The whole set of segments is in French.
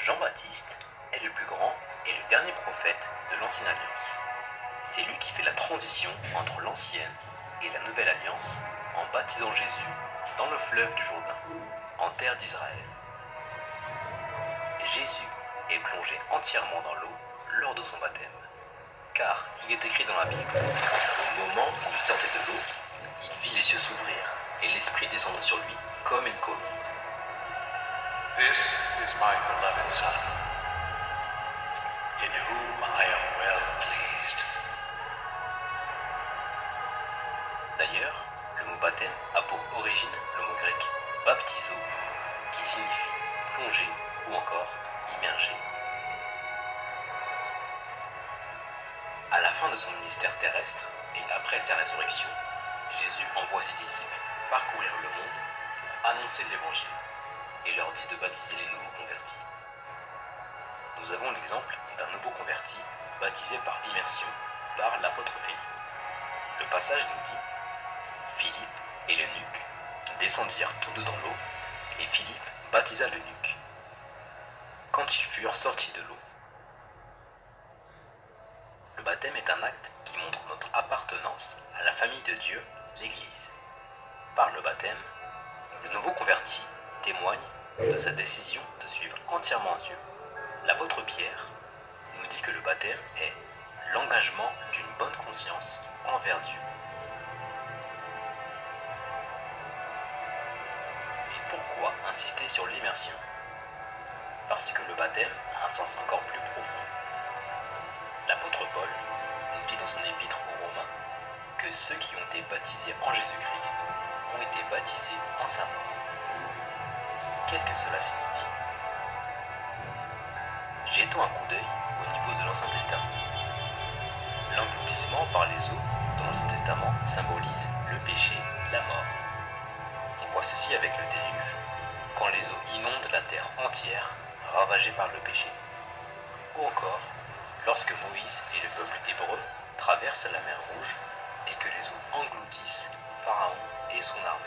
Jean-Baptiste est le plus grand et le dernier prophète de l'Ancienne Alliance. C'est lui qui fait la transition entre l'Ancienne et la Nouvelle Alliance en baptisant Jésus dans le fleuve du Jourdain, en terre d'Israël. Jésus est plongé entièrement dans l'eau lors de son baptême, car il est écrit dans la Bible, au moment où il sortait de l'eau, il vit les cieux s'ouvrir et l'Esprit descendre sur lui comme une colombe. This is my beloved Son, in whom I am well pleased. D'ailleurs, le mot baptême a pour origine le mot grec baptizo, qui signifie plonger ou encore immerger. À la fin de son ministère terrestre et après sa résurrection, Jésus envoie ses disciples parcourir le monde pour annoncer l'évangile et leur dit de baptiser les nouveaux convertis. Nous avons l'exemple d'un nouveau converti baptisé par immersion par l'apôtre Philippe. Le passage nous dit « Philippe et l'eunuque descendirent tous deux dans l'eau, et Philippe baptisa l'eunuque. Quand ils furent sortis de l'eau. » Le baptême est un acte qui montre notre appartenance à la famille de Dieu, l'Église. Par le baptême, le nouveau converti témoigne de sa décision de suivre entièrement Dieu. L'apôtre Pierre nous dit que le baptême est l'engagement d'une bonne conscience envers Dieu. Mais pourquoi insister sur l'immersion? Parce que le baptême a un sens encore plus profond. L'apôtre Paul nous dit dans son épître aux Romains que ceux qui ont été baptisés en Jésus-Christ ont été baptisés en sa mort. Qu'est-ce que cela signifie? Jetons un coup d'œil au niveau de l'Ancien Testament. L'engloutissement par les eaux dans l'Ancien Testament symbolise le péché, la mort. On voit ceci avec le déluge, quand les eaux inondent la terre entière, ravagée par le péché. Ou encore, lorsque Moïse et le peuple hébreu traversent la mer Rouge et que les eaux engloutissent Pharaon et son armée.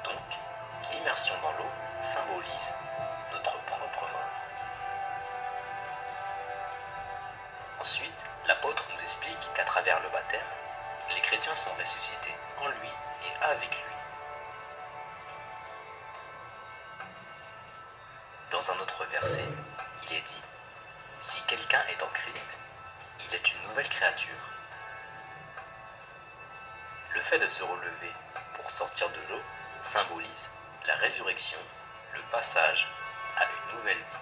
Donc, l'immersion dans l'eau symbolise notre propre mort. Ensuite, l'apôtre nous explique qu'à travers le baptême, les chrétiens sont ressuscités en lui et avec lui. Dans un autre verset, il est dit « Si quelqu'un est en Christ, il est une nouvelle créature. » Le fait de se relever pour sortir de l'eau symbolise la résurrection, le passage à une nouvelle vie.